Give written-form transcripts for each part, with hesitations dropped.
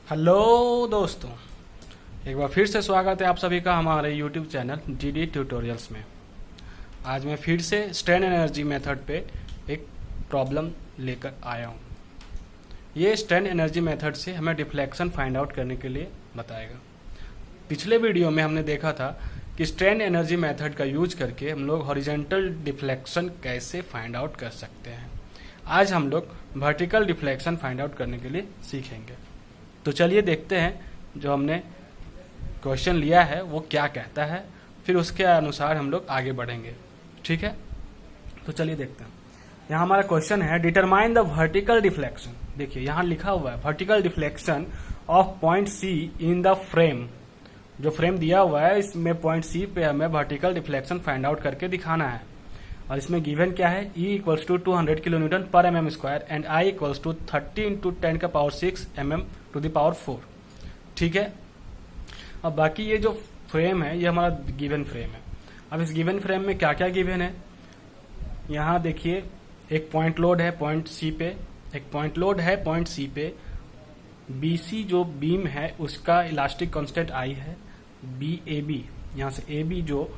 Hello दोस्तों, एक बार फिर से स्वागत है आप सभी का हमारे YouTube चैनल GD ट्यूटोरियल्स में। आज मैं फिर से स्ट्रेन एनर्जी मेथड पे एक प्रॉब्लम लेकर आया हूँ। ये स्ट्रेन एनर्जी मेथड से हमें डिफ्लेक्शन फाइंड आउट करने के लिए बताएगा। पिछले वीडियो में हमने देखा था कि स्ट्रेन एनर्जी मेथड का यूज करके हम लोग हॉरिजॉन्टल डिफ्लेक्शन कैसे फाइंड आउट कर सकते हैं। आज हम लोग वर्टिकल डिफ्लेक्शन फाइंड आउट करने के लिए सीखेंगे। तो चलिए देखते हैं जो हमने क्वेश्चन लिया है वो क्या कहता है, फिर उसके अनुसार हम लोग आगे बढ़ेंगे। ठीक है, तो चलिए देखते हैं। यहाँ हमारा क्वेश्चन है डिटरमाइन द वर्टिकल डिफ्लेक्शन। देखिए यहाँ लिखा हुआ है vertical deflection of point C in the frame. जो फ्रेम दिया हुआ है इसमें पॉइंट सी पे हमें वर्टिकल डिफ्लेक्शन फाइंड आउट करके दिखाना है। और इसमें गिवन क्या है, E equals to 200 kilo newton per mm square and I equals to 30 into 10 का power 6 mm to the power 4। ठीक है, अब बाकी ये जो फ्रेम है ये हमारा गिवन फ्रेम है। अब इस गिवन फ्रेम में क्या क्या गिवन है, यहाँ देखिए एक पॉइंट लोड है पॉइंट सी पे, एक पॉइंट लोड है पॉइंट सी पे। BC जो बीम है उसका इलास्टिक कांस्टेंट I है। BAB यहाँ से AB जो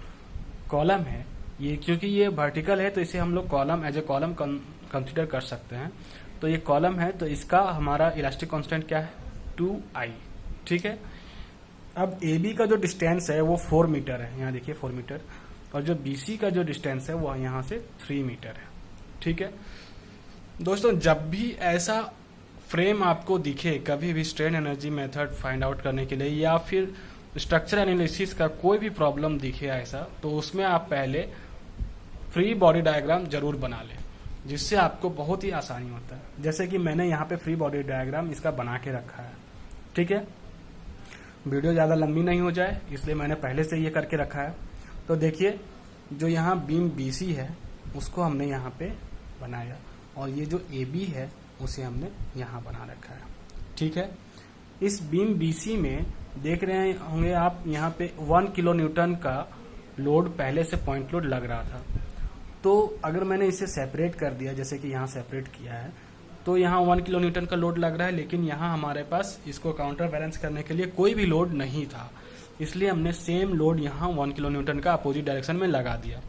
कॉलम है, ये क्योंकि ये वर्टिकल है तो इसे हम लोग column as a column consider कर सकते हैं। तो ये कॉलम है तो इसका हमारा इलास्टिक कांस्टेंट क्या है 2I। ठीक है, अब AB का जो डिस्टेंस है वो 4 मीटर है, यहाँ देखिए 4 मीटर। और जो BC का जो डिस्टेंस है वो यहाँ से 3 मीटर है। ठीक है दोस्तों, जब भी ऐसा फ्रेम आपको दिखे कभी भी strain energy method find out करने के लिए या फिर स्ट्रक्चर एनालिसिस का कोई भी प्रॉब्लम दिखे ऐसा, तो उसमें आप पहले फ्री बॉडी डायग्राम जरूर बना लें, जिससे आपको बहुत ही आसानी होता है। जैसे कि मैंने यहाँ पे फ्री बॉडी डायग्राम इसका बना के रखा है। ठीक है, वीडियो ज़्यादा लंबी नहीं हो जाए इसलिए मैंने पहले से ये करके रखा है। तो देखिए जो यहाँ बीम BC है उसको हमने यहाँ पे बनाया और ये जो AB है उसे हमने यहाँ बना रखा है। ठीक है, इस बीम BC में देख रहे होंगे आप यहाँ पे 1 किलो न्यूटन का लोड पहले से पॉइंट लोड लग रहा था। तो अगर मैंने इसे सेपरेट कर दिया, जैसे कि यहाँ सेपरेट किया है, तो यहाँ 1 किलो न्यूटन का लोड लग रहा है, लेकिन यहाँ हमारे पास इसको काउंटर बैलेंस करने के लिए कोई भी लोड नहीं था, इसलिए हमने सेम लोड यहाँ 1 किलो न्यूटन का अपोजिट डायरेक्शन में लगा दिया।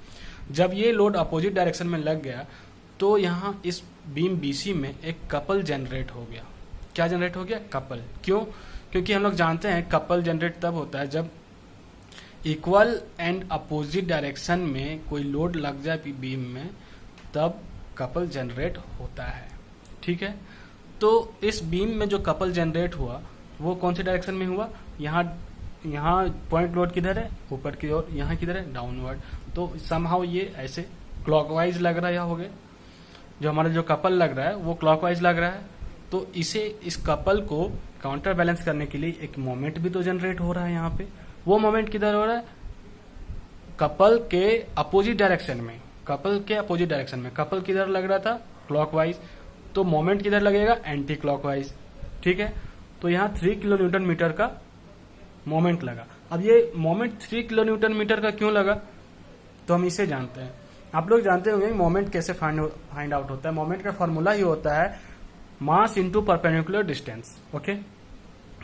जब ये लोड अपोजिट डायरेक्शन में लग गया तो यहाँ इस बीम BC में एक कपल जनरेट हो गया। क्या जनरेट हो गया? कपल। क्यों? क्योंकि हम लोग जानते हैं कपल जनरेट तब होता है जब इक्वल एंड अपोजिट डायरेक्शन में कोई लोड लग जाए बीम में, तब कपल जनरेट होता है। ठीक है, तो इस बीम में जो कपल जनरेट हुआ वो कौन सी डायरेक्शन में हुआ, यहाँ पॉइंट लोड किधर है, ऊपर की ओर, यहाँ किधर है, डाउनवर्ड। तो समहाउ ये ऐसे क्लॉकवाइज लग रहा है, हो गया जो हमारा जो कपल लग रहा है वो क्लॉकवाइज लग रहा है। तो इस कपल को काउंटर बैलेंस करने के लिए एक मोमेंट भी तो जनरेट हो रहा है यहाँ पे। वो मोमेंट किधर हो रहा है, कपल के अपोजिट डायरेक्शन में। कपल के अपोजिट डायरेक्शन में कपल किधर लग रहा था, क्लॉकवाइज, तो मोमेंट किधर लगेगा, एंटी क्लॉकवाइज। ठीक है, तो यहाँ 3 किलो न्यूटन मीटर का मोमेंट लगा। अब ये मोमेंट 3 किलो न्यूटन मीटर का क्यों लगा, तो हम इसे जानते हैं। आप लोग जानते होंगे मोमेंट कैसे फाइंड आउट होता है। मोमेंट का फॉर्मूला ही होता है mass into perpendicular distance. Okay,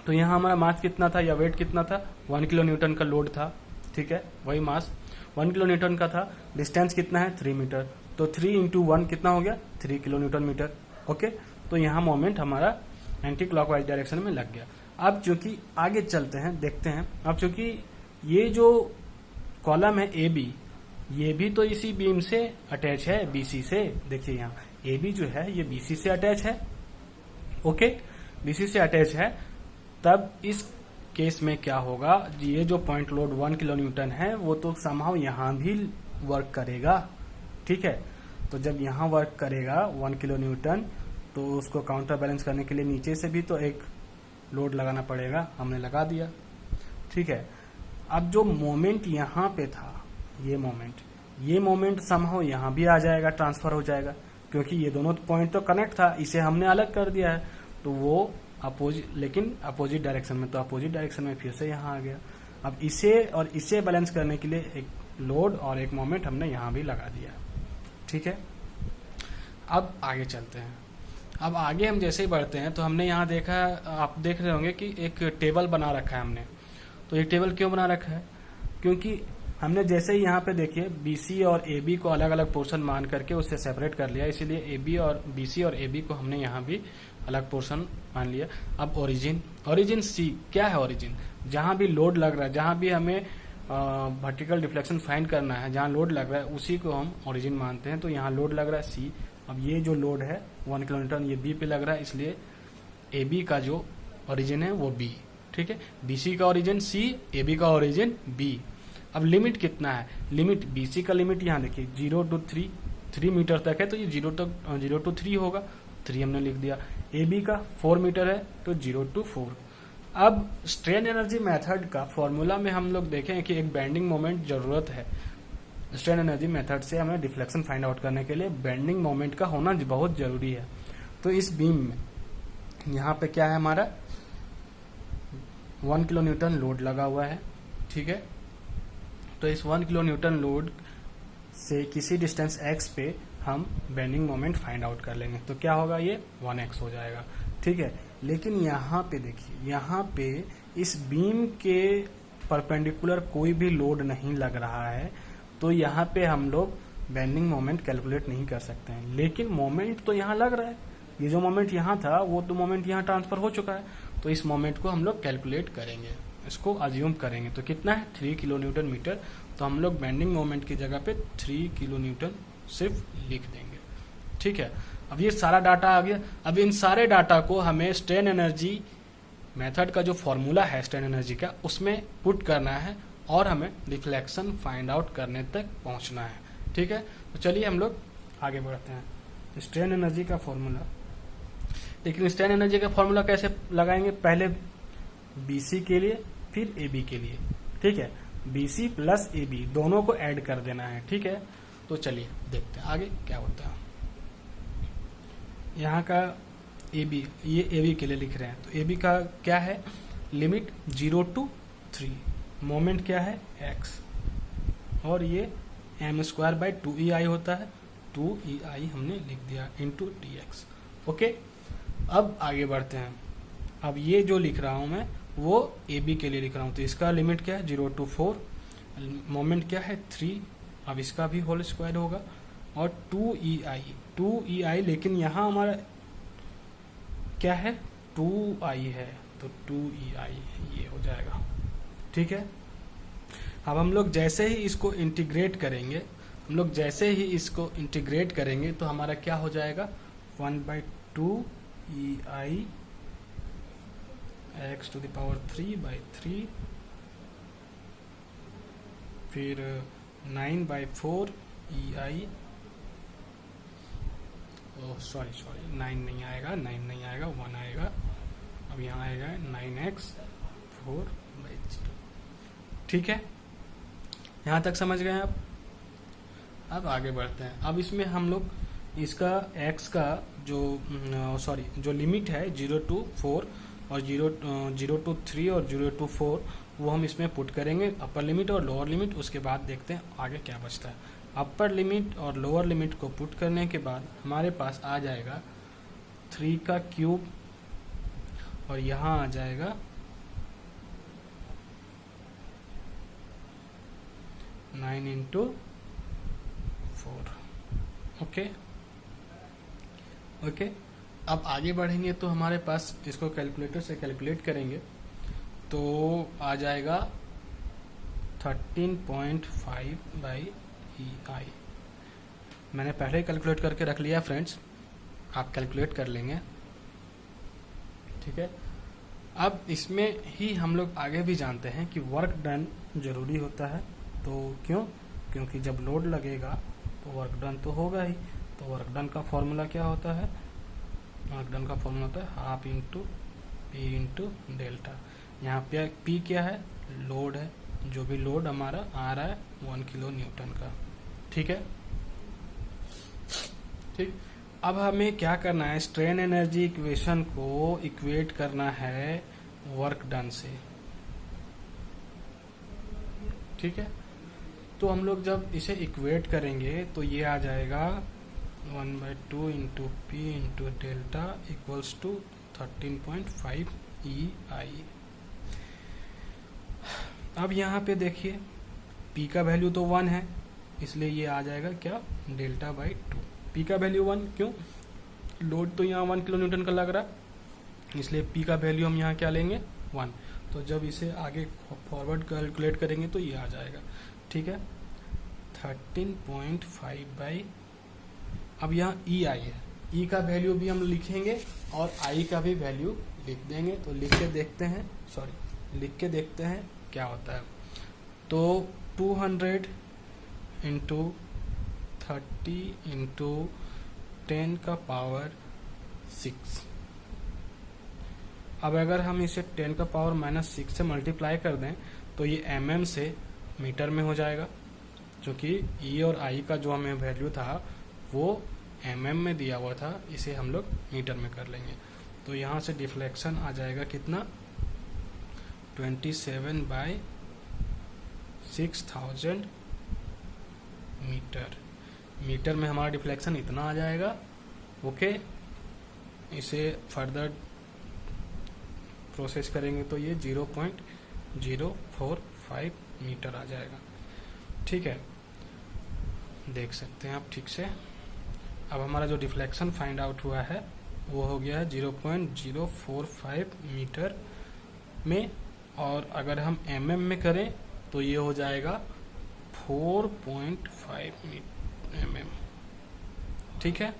तो यहाँ हमारा मास कितना था या वेट कितना था, 1 किलो न्यूटन का लोड था। ठीक है, वही मास 1 किलो न्यूटन का था। डिस्टेंस कितना है, 3 मीटर, तो 3 इंटू 1 कितना हो गया, 3 किलो न्यूटन मीटर। ओके, तो यहाँ मोमेंट हमारा एंटी क्लॉकवाइज डायरेक्शन में लग गया। अब चूंकि आगे चलते हैं, देखते हैं। अब चूंकि ये जो कॉलम है AB, ये भी तो इसी बीम से अटैच है BC से। देखिए यहाँ AB जो है ये BC से अटैच है। ओके, BC से अटैच है। तब इस केस में क्या होगा, ये जो पॉइंट लोड 1 किलो न्यूटन है वो तो समहाउ यहाँ भी वर्क करेगा। ठीक है, तो जब यहाँ वर्क करेगा 1 किलो न्यूटन, तो उसको काउंटर बैलेंस करने के लिए नीचे से भी तो एक लोड लगाना पड़ेगा, हमने लगा दिया। ठीक है, अब जो मोमेंट यहाँ पे था, ये मोमेंट समहाउ यहाँ भी आ जाएगा, ट्रांसफर हो जाएगा, क्योंकि ये दोनों पॉइंट तो कनेक्ट था, इसे हमने अलग कर दिया है। तो वो लेकिन अपोजिट डायरेक्शन में, तो अपोजिट डायरेक्शन में फिर से यहाँ आ गया। अब इसे बैलेंस करने के लिए एक लोड और एक मोमेंट हमने यहाँ भी लगा दिया। ठीक है, अब आगे चलते हैं। अब आगे हम जैसे ही बढ़ते हैं तो हमने यहाँ देखा, आप देख रहे होंगे कि एक टेबल बना रखा है हमने। तो ये टेबल क्यों बना रखा है? क्योंकि हमने जैसे ही यहाँ पे देखिए BC और AB को अलग अलग पोर्शन मान करके उससे सेपरेट कर लिया, इसीलिए BC और AB को हमने यहाँ भी अलग पोर्शन मान लिया। अब ओरिजिन C क्या है? ओरिजिन जहाँ भी लोड लग रहा है, जहाँ भी हमें वर्टिकल डिफ्लेक्शन फाइंड करना है, जहाँ लोड लग रहा है उसी को हम ओरिजिन मानते हैं। तो यहाँ लोड लग रहा है C। अब ये जो लोड है 1 किलोमीटर ये B पे लग रहा है, इसलिए AB का जो ओरिजिन है वो B। ठीक है, BC का ओरिजिन C, AB का ओरिजिन B। अब लिमिट कितना है? लिमिट BC का लिमिट यहाँ देखिए 0 to 3 मीटर तक है, तो ये 0 to 3 होगा, 3 हमने लिख दिया। AB का 4 मीटर है तो 0 to 4। अब स्ट्रेन एनर्जी मेथड का फॉर्मूला में हम लोग देखें कि एक बेंडिंग मोमेंट जरूरत है। स्ट्रेन एनर्जी मेथड से हमें डिफ्लेक्शन फाइंड आउट करने के लिए बेंडिंग मोमेंट का होना बहुत जरूरी है। तो इस बीम में यहाँ पे क्या है, हमारा 1 किलो न्यूटन लोड लगा हुआ है। ठीक है, तो इस 1 किलो न्यूटन लोड से किसी डिस्टेंस x पे हम बेंडिंग मोमेंट फाइंड आउट कर लेंगे। तो क्या होगा, ये 1x हो जाएगा। ठीक है, लेकिन यहाँ पे देखिए, यहाँ पे इस बीम के परपेंडिकुलर कोई भी लोड नहीं लग रहा है, तो यहाँ पे हम लोग बेंडिंग मोमेंट कैलकुलेट नहीं कर सकते हैं। लेकिन मोमेंट तो यहाँ लग रहा है, ये जो मोमेंट यहाँ था वो तो मोमेंट यहाँ ट्रांसफर हो चुका है, तो इस मोमेंट को हम लोग कैलकुलेट करेंगे, इसको अज्यूम करेंगे। तो कितना है, 3 किलो न्यूटन मीटर। तो हम लोग बेंडिंग मोमेंट की जगह पे 3 किलो न्यूटन सिर्फ लिख देंगे। ठीक है, अब ये सारा डाटा आ गया। अब इन सारे डाटा को हमें स्ट्रेन एनर्जी मेथड का जो फॉर्मूला है स्ट्रेन एनर्जी का, उसमें पुट करना है और हमें डिफ्लेक्शन फाइंड आउट करने तक पहुंचना है। ठीक है, तो चलिए हम लोग आगे बढ़ते हैं। स्ट्रेन एनर्जी का फॉर्मूला, लेकिन स्ट्रेन एनर्जी का फॉर्मूला कैसे लगाएंगे? पहले BC के लिए फिर AB के लिए। ठीक है, BC प्लस AB दोनों को ऐड कर देना है। ठीक है, तो चलिए देखते हैं आगे क्या होता है। यहाँ का AB, ये AB के लिए लिख रहे हैं, तो AB का क्या है, लिमिट 0 to 3, मोमेंट क्या है x, और ये m²/2EI होता है, 2EI हमने लिख दिया इंटू dx। ओके, अब आगे बढ़ते हैं। अब ये जो लिख रहा हूं मैं वो AB के लिए लिख रहा हूं, तो इसका लिमिट क्या है 0 to 4, मोमेंट क्या है 3, अब इसका भी होल स्क्वायर होगा, और 2EI, लेकिन यहाँ हमारा क्या है 2I है, तो 2EI ये हो जाएगा। ठीक है, अब हम लोग जैसे ही इसको इंटीग्रेट करेंगे, तो हमारा क्या हो जाएगा 1/2EI x⁻³ फिर 9/4EI, सॉरी 9 नहीं आएगा, 1 आएगा। अब यहाँ आएगा 9x/4/0। ठीक है, यहाँ तक समझ गए आप? अब आगे बढ़ते हैं। अब इसमें हम लोग इसका x का जो लिमिट है 0 to 4 और 0 to 3 और 0 to 4 वो हम इसमें पुट करेंगे, अपर लिमिट और लोअर लिमिट। उसके बाद देखते हैं आगे क्या बचता है। अपर लिमिट और लोअर लिमिट को पुट करने के बाद हमारे पास आ जाएगा 3 का क्यूब, और यहाँ आ जाएगा 9 into 4। ओके, अब आगे बढ़ेंगे तो हमारे पास इसको कैलकुलेटर से कैलकुलेट करेंगे तो आ जाएगा 13.5/EI। मैंने पहले ही कैलकुलेट करके रख लिया फ्रेंड्स, आप कैलकुलेट कर लेंगे। ठीक है, अब इसमें ही हम लोग आगे भी जानते हैं कि वर्क डन जरूरी होता है। तो क्योंकि जब लोड लगेगा तो वर्क डन तो होगा ही। तो वर्क डन का फॉर्मूला क्या होता है, वर्क डन का फॉर्मूला होता है half into P into delta. यहाँ पे P क्या है, लोड है, जो भी लोड हमारा आ रहा है 1 किलो न्यूटन का। ठीक है, ठीक। अब हमें क्या करना है, स्ट्रेन एनर्जी इक्वेशन को इक्वेट करना है वर्क डन से। ठीक है, तो हम लोग जब इसे इक्वेट करेंगे तो ये आ जाएगा 1/2 into P into delta equals to 13.5 EI। अब यहाँ पे देखिए P का वैल्यू तो 1 है, इसलिए ये आ जाएगा क्या, डेल्टा बाई 2। P का वैल्यू 1, क्यों, लोड तो यहाँ 1 किलो न्यूटन का लग रहा है, इसलिए P का वैल्यू हम यहाँ क्या लेंगे, 1। तो जब इसे आगे फॉरवर्ड कैलकुलेट करेंगे तो ये आ जाएगा, ठीक है, 13.5 बाई, अब यहाँ EI है, E का वैल्यू भी हम लिखेंगे और I का भी वैल्यू लिख देंगे। तो लिख के देखते हैं क्या होता है। तो 200 इंटू 30 इंटू 10 का पावर 6। अब अगर हम इसे 10 का पावर -6 से मल्टीप्लाई कर दें तो ये mm से मीटर में हो जाएगा, क्योंकि E और I का जो हमें वैल्यू था वो mm में दिया हुआ था, इसे हम लोग मीटर में कर लेंगे। तो यहाँ से डिफ्लेक्शन आ जाएगा कितना, 27/6000 मीटर। मीटर में हमारा डिफ्लेक्शन इतना आ जाएगा। ओके, इसे फर्दर प्रोसेस करेंगे तो ये 0.045 मीटर आ जाएगा, ठीक है, देख सकते हैं आप ठीक से। अब हमारा जो डिफ्लेक्शन फाइंड आउट हुआ है वो हो गया है 0.045 मीटर में, और अगर हम mm में करें तो ये हो जाएगा 4.5 mm, ठीक है।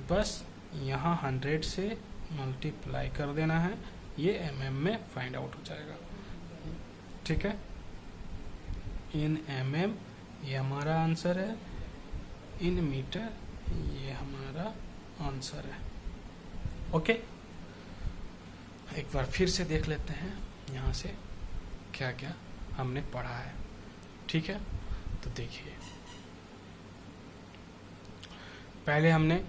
बस यहाँ 100 से मल्टीप्लाई कर देना है, ये mm में फाइंड आउट हो जाएगा, ठीक है। इन mm ये हमारा आंसर है, इन मीटर ये हमारा आंसर है। ओके, एक बार फिर से देख लेते हैं यहाँ से क्या क्या हमने पढ़ा है, ठीक है। तो देखिए, पहले हमने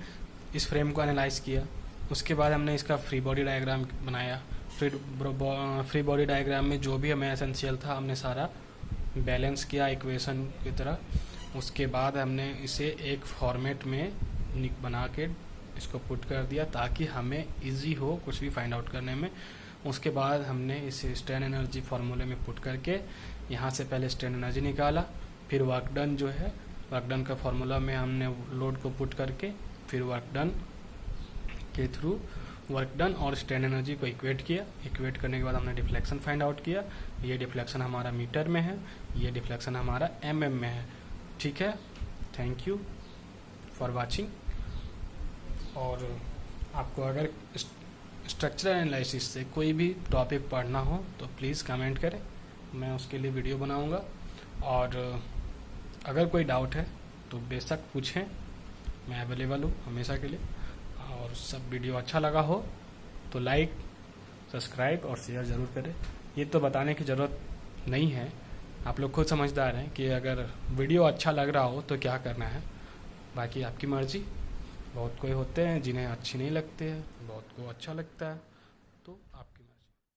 इस फ्रेम को एनालाइज किया, उसके बाद हमने इसका फ्री बॉडी डायग्राम बनाया। फ्री बॉडी डायग्राम में जो भी हमें एसेंशियल था हमने सारा बैलेंस किया इक्वेशन की तरह। उसके बाद हमने इसे एक फॉर्मेट में बना के इसको पुट कर दिया ताकि हमें इजी हो कुछ भी फाइंड आउट करने में। उसके बाद हमने इसे स्ट्रेन एनर्जी फार्मूले में पुट करके यहाँ से पहले स्ट्रेन एनर्जी निकाला, फिर वर्क डन जो है वर्क डन का फार्मूला में हमने लोड को पुट करके फिर वर्क डन के थ्रू वर्क डन और स्ट्रेन एनर्जी को इक्वेट किया। इक्वेट करने के बाद हमने डिफ्लेक्शन फाइंड आउट किया। ये डिफ्लेक्शन हमारा मीटर में है, ये डिफ्लेक्शन हमारा mm में है, ठीक है। Thank you for watching. और आपको अगर स्ट्रक्चरल एनालिसिस से कोई भी टॉपिक पढ़ना हो तो प्लीज़ कमेंट करें, मैं उसके लिए वीडियो बनाऊंगा। और अगर कोई डाउट है तो बेशक पूछें, मैं अवेलेबल हूँ हमेशा के लिए। और सब वीडियो अच्छा लगा हो तो लाइक, सब्सक्राइब और शेयर ज़रूर करें। ये तो बताने की ज़रूरत नहीं है, आप लोग खुद समझदार हैं कि अगर वीडियो अच्छा लग रहा हो तो क्या करना है, बाकी आपकी मर्ज़ी। बहुत कोई होते हैं जिन्हें अच्छी नहीं लगती है, बहुत को अच्छा लगता है, तो आप